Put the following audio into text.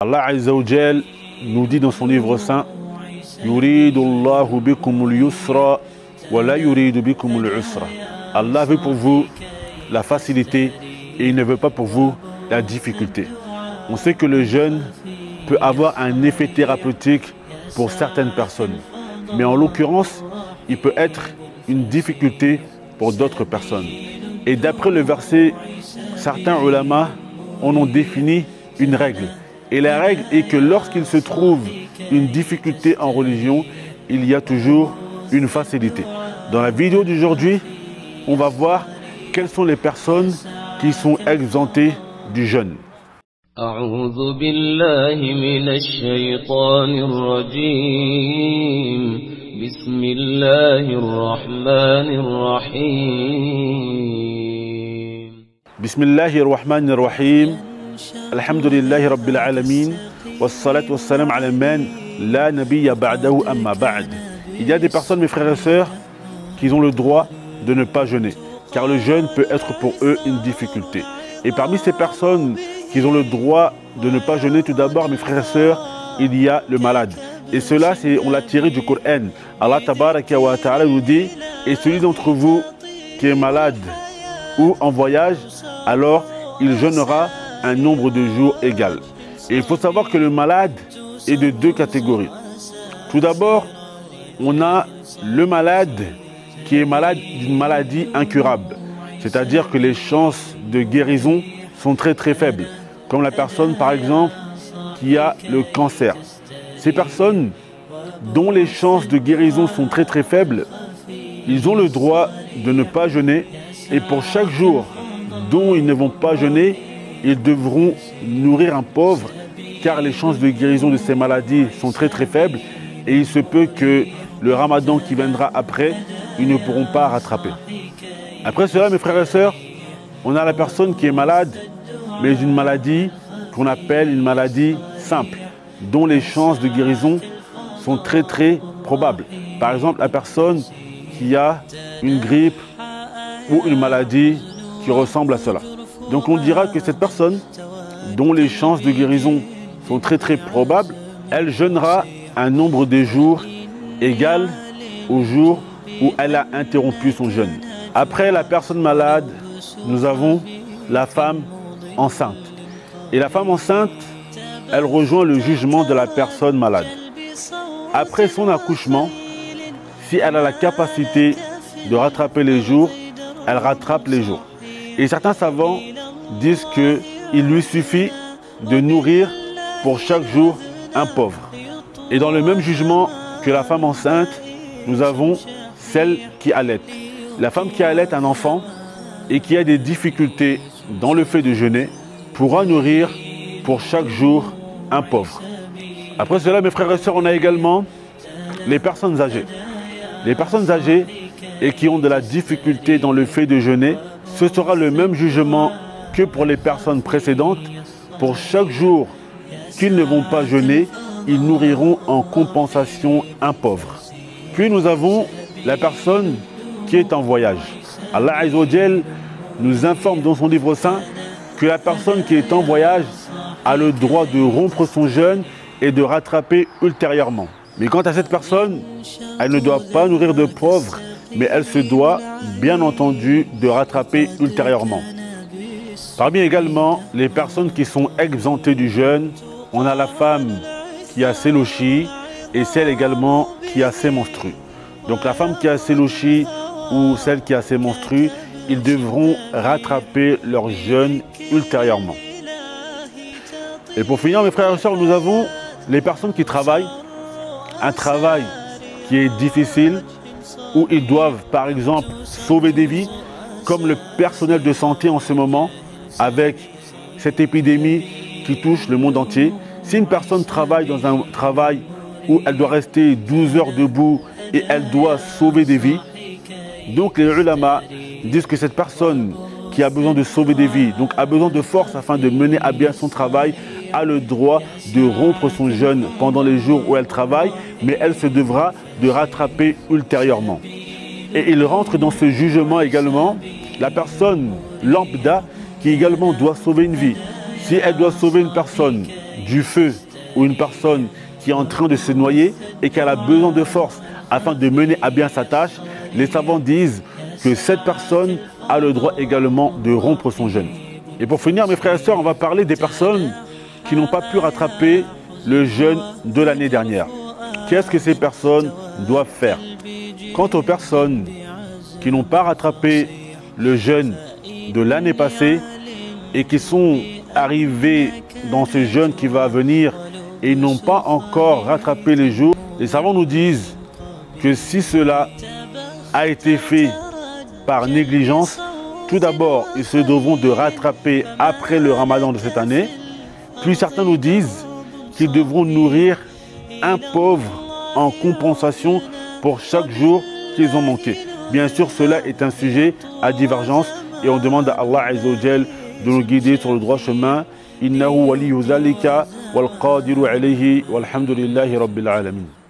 Allah Azza wa Jal nous dit dans son livre saint, Yuridullahu bikumul yusra wa la yuridu bikumul usra. Allah veut pour vous la facilité et il ne veut pas pour vous la difficulté. On sait que le jeûne peut avoir un effet thérapeutique pour certaines personnes. Mais en l'occurrence, il peut être une difficulté pour d'autres personnes. Et d'après le verset, certains ulama en ont défini une règle. Et la règle est que lorsqu'il se trouve une difficulté en religion, il y a toujours une facilité. Dans la vidéo d'aujourd'hui, on va voir quelles sont les personnes qui sont exemptées du jeûne. أعوذ بالله من الشيطان الرجيم بسم الله الرحمن الرحيم بسم الله الرحمن الرحيم الحمد لله رب العالمين والصلاة والسلام على من لا نبي بعده أما بعد. Il y a des personnes, mes frères et sœurs, qui ont le droit de ne pas jeûner, car le jeûne peut être pour eux une difficulté. Et parmi ces personnes qui ont le droit de ne pas jeûner, tout d'abord, mes frères et sœurs, il y a le malade. Et cela, on l'a tiré du Coran. Allah Tabaraka wa Ta'ala nous dit, et celui d'entre vous qui est malade ou en voyage, alors il jeûnera un nombre de jours égal. Et il faut savoir que le malade est de deux catégories. Tout d'abord, on a le malade qui est malade d'une maladie incurable. C'est-à-dire que les chances de guérison sont très très faibles. Comme la personne par exemple qui a le cancer. Ces personnes dont les chances de guérison sont très très faibles, ils ont le droit de ne pas jeûner. Et pour chaque jour dont ils ne vont pas jeûner, ils devront nourrir un pauvre, car les chances de guérison de ces maladies sont très très faibles. Et il se peut que le ramadan qui viendra après, ils ne pourront pas rattraper. Après cela, mes frères et sœurs, on a la personne qui est malade, mais une maladie qu'on appelle une maladie simple, dont les chances de guérison sont très très probables. Par exemple, la personne qui a une grippe ou une maladie qui ressemble à cela. Donc on dira que cette personne, dont les chances de guérison sont très très probables, elle jeûnera un nombre de jours égal au jour où elle a interrompu son jeûne. Après la personne malade, nous avons la femme enceinte. Et la femme enceinte, elle rejoint le jugement de la personne malade. Après son accouchement, si elle a la capacité de rattraper les jours, elle rattrape les jours. Et certains savants disent qu'il lui suffit de nourrir pour chaque jour un pauvre. Et dans le même jugement que la femme enceinte, nous avons celle qui allaite. La femme qui allaite un enfant et qui a des difficultés dans le fait de jeûner pourra nourrir pour chaque jour un pauvre. Après cela, mes frères et sœurs, on a également les personnes âgées. Les personnes âgées et qui ont de la difficulté dans le fait de jeûner, ce sera le même jugement que pour les personnes précédentes. Pour chaque jour qu'ils ne vont pas jeûner, ils nourriront en compensation un pauvre. Puis nous avons la personne qui est en voyage. Allah Azza wa Jal nous informe dans son livre saint que la personne qui est en voyage a le droit de rompre son jeûne et de rattraper ultérieurement. Mais quant à cette personne, elle ne doit pas nourrir de pauvres, mais elle se doit, bien entendu, de rattraper ultérieurement. Parmi également les personnes qui sont exemptées du jeûne, on a la femme qui a ses lochis et celle également qui a ses menstrues. Donc la femme qui a ses lochis ou celle qui a ses menstrues, ils devront rattraper leur jeûne ultérieurement. Et pour finir, mes frères et sœurs, nous avons les personnes qui travaillent, un travail qui est difficile, où ils doivent par exemple sauver des vies, comme le personnel de santé en ce moment, avec cette épidémie qui touche le monde entier. Si une personne travaille dans un travail où elle doit rester 12 heures debout et elle doit sauver des vies, donc les ulama disent que cette personne qui a besoin de sauver des vies, donc a besoin de force afin de mener à bien son travail, a le droit de rompre son jeûne pendant les jours où elle travaille, mais elle se devra de rattraper ultérieurement. Et il rentre dans ce jugement également la personne lambda qui également doit sauver une vie. Si elle doit sauver une personne du feu ou une personne qui est en train de se noyer et qu'elle a besoin de force afin de mener à bien sa tâche, les savants disent que cette personne a le droit également de rompre son jeûne. Et pour finir, mes frères et sœurs, on va parler des personnes qui n'ont pas pu rattraper le jeûne de l'année dernière. Qu'est-ce que ces personnes doivent faire? Quant aux personnes qui n'ont pas rattrapé le jeûne de l'année passée et qui sont arrivés dans ce jeûne qui va venir et n'ont pas encore rattrapé les jours, les savants nous disent que si cela a été fait par négligence, tout d'abord, ils se devront de rattraper après le ramadan de cette année. Puis certains nous disent qu'ils devront nourrir un pauvre en compensation pour chaque jour qu'ils ont manqué. Bien sûr, cela est un sujet à divergence et on demande à Allah Azza wa Jal de nous guider sur le droit chemin. Innahu waliyyu zalika wal qadiru alayhi walhamdulillahi rabbil alamin.